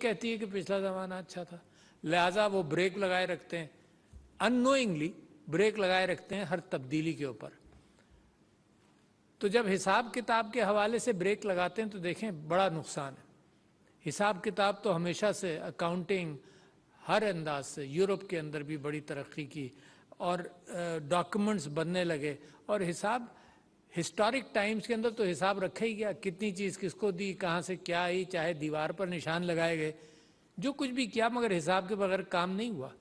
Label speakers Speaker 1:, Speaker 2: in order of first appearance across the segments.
Speaker 1: कहती है कि पिछला ज़माना अच्छा था, लिहाजा वो ब्रेक लगाए रखते हैं, अननोइंगली ब्रेक लगाए रखते हैं हर तब्दीली के ऊपर। तो जब हिसाब किताब के हवाले से ब्रेक लगाते हैं तो देखें बड़ा नुकसान है। हिसाब किताब तो हमेशा से अकाउंटिंग हर अंदाज से यूरोप के अंदर भी बड़ी तरक्की की और डॉक्यूमेंट्स बनने लगे, और हिसाब हिस्टोरिक टाइम्स के अंदर तो हिसाब रखा ही गया, कितनी चीज़ किसको दी, कहाँ से क्या आई, चाहे दीवार पर निशान लगाए गए, जो कुछ भी किया, मगर हिसाब के बगैर काम नहीं हुआ।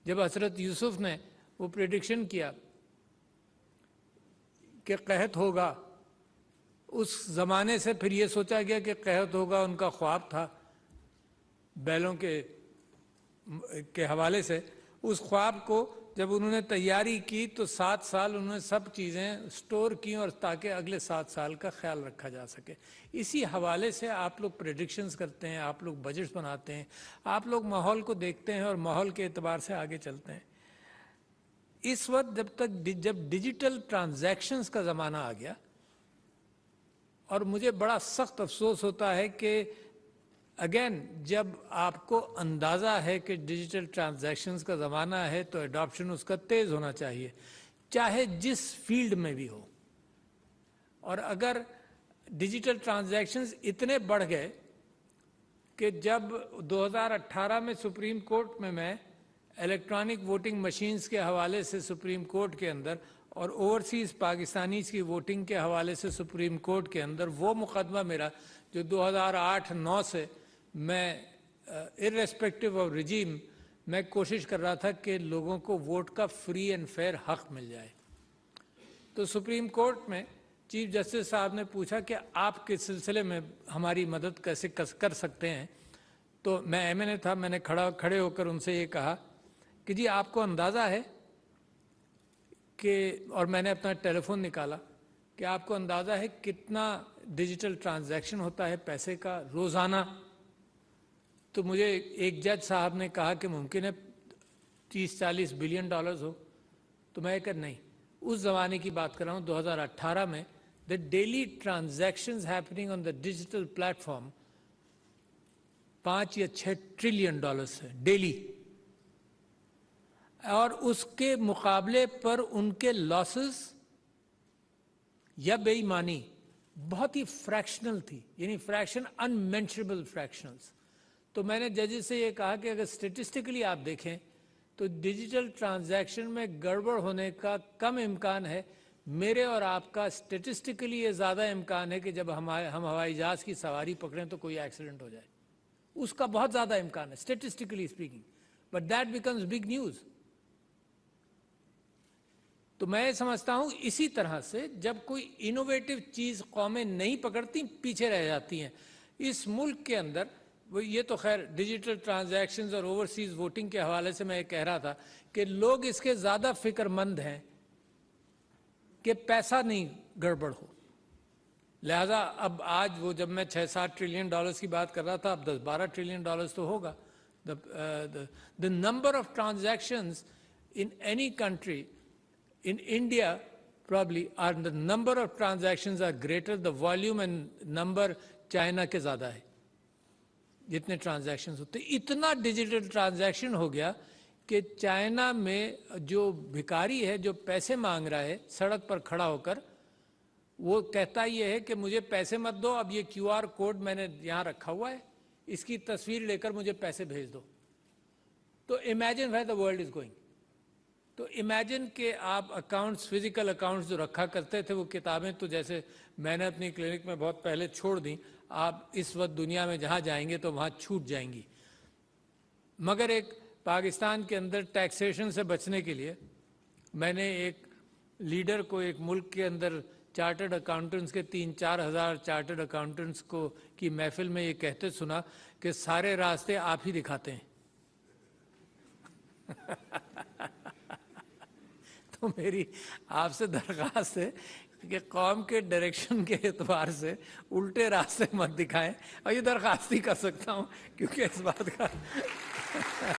Speaker 1: जब हज़रत यूसुफ ने वो प्रेडिक्शन किया कि कहत होगा, उस ज़माने से फिर ये सोचा गया कि कहत होगा उनका ख्वाब था बैलों के हवाले से। उस ख्वाब को जब उन्होंने तैयारी की तो 7 साल उन्होंने सब चीज़ें स्टोर की, और ताकि अगले 7 साल का ख्याल रखा जा सके। इसी हवाले से आप लोग प्रेडिक्शंस करते हैं, आप लोग बजट्स बनाते हैं, आप लोग माहौल को देखते हैं और माहौल के एतबार से आगे चलते हैं। इस वक्त जब डिजिटल ट्रांजैक्शंस का ज़माना आ गया, और मुझे बड़ा सख्त अफसोस होता है कि अगेन जब आपको अंदाज़ा है कि डिजिटल ट्रांजैक्शंस का ज़माना है तो एडॉप्शन उसका तेज़ होना चाहिए, चाहे जिस फील्ड में भी हो। और अगर डिजिटल ट्रांजैक्शंस इतने बढ़ गए कि जब 2018 में सुप्रीम कोर्ट में मैं इलेक्ट्रॉनिक वोटिंग मशीन्स के हवाले से सुप्रीम कोर्ट के अंदर और ओवरसीज़ पाकिस्तानीज़ की वोटिंग के हवाले से सुप्रीम कोर्ट के अंदर वो मुकदमा मेरा जो 2008-9 से मैं इर्रेस्पेक्टिव ऑफ रिजीम मैं कोशिश कर रहा था कि लोगों को वोट का फ्री एंड फेयर हक मिल जाए। तो सुप्रीम कोर्ट में चीफ जस्टिस साहब ने पूछा कि आप किस सिलसिले में हमारी मदद कैसे कर सकते हैं। तो मैं एमएनए था, मैंने खड़े होकर उनसे ये कहा कि जी आपको अंदाज़ा है कि, और मैंने अपना टेलीफोन निकाला, कि आपको अंदाज़ा है कितना डिजिटल ट्रांजैक्शन होता है पैसे का रोज़ाना। तो मुझे एक जज साहब ने कहा कि मुमकिन है 30-40 बिलियन डॉलर्स हो। तो मैं कहा नहीं, उस ज़माने की बात कर रहा हूँ 2018 में the daily transactions happening on the digital platform 5 या 6 ट्रिलियन डॉलर्स है डेली, और उसके मुकाबले पर उनके लॉसेस या बेईमानी बहुत ही फ्रैक्शनल थी, यानी फ्रैक्शन अनमेंशनेबल फ्रैक्शनल्स। तो मैंने जजेस से ये कहा कि अगर स्टेटिस्टिकली आप देखें तो डिजिटल ट्रांजैक्शन में गड़बड़ होने का कम इम्कान है, मेरे और आपका स्टेटिस्टिकली ये ज़्यादा इम्कान है कि जब हम हवाई जहाज़ की सवारी पकड़ें तो कोई एक्सीडेंट हो जाए, उसका बहुत ज़्यादा इम्कान है statistically speaking, but that becomes big news. तो मैं समझता हूँ इसी तरह से जब कोई इनोवेटिव चीज़ कौमें नहीं पकड़ती, पीछे रह जाती हैं। इस मुल्क के अंदर ये तो खैर डिजिटल ट्रांजैक्शंस और ओवरसीज़ वोटिंग के हवाले से मैं ये कह रहा था कि लोग इसके ज़्यादा फिक्रमंद हैं कि पैसा नहीं गड़बड़ हो। लिहाजा अब आज वो जब मैं 6-7 ट्रिलियन डॉलर्स की बात कर रहा था, अब 10-12 ट्रिलियन डॉलर्स तो होगा। The number of transactions in any country, in India probably are the number of transactions are greater, the volume and number China के ज़्यादा है जितने ट्रांजैक्शंस होते। इतना डिजिटल ट्रांजैक्शन हो गया कि चाइना में जो भिखारी है जो पैसे मांग रहा है सड़क पर खड़ा होकर, वो कहता ये है कि मुझे पैसे मत दो, अब ये QR कोड मैंने यहाँ रखा हुआ है, इसकी तस्वीर लेकर मुझे पैसे भेज दो। तो imagine where the world is going. तो इमेजिन कि आप अकाउंट्स, फिजिकल अकाउंट्स जो रखा करते थे, वो किताबें तो जैसे मैंने अपनी क्लिनिक में बहुत पहले छोड़ दी, आप इस वक्त दुनिया में जहाँ जाएंगे तो वहाँ छूट जाएंगी। मगर एक पाकिस्तान के अंदर टैक्सेशन से बचने के लिए मैंने एक लीडर को एक मुल्क के अंदर चार्टर्ड अकाउंटेंट्स के 3-4 हज़ार चार्टर्ड अकाउंटेंट्स को की महफिल में ये कहते सुना कि सारे रास्ते आप ही दिखाते हैं। तो मेरी आपसे दरख्वास्त है कि कौम के डायरेक्शन के एतबार से उल्टे रास्ते मत दिखाएं, और ये दरख्वास्त ही कर सकता हूँ क्योंकि इस बात का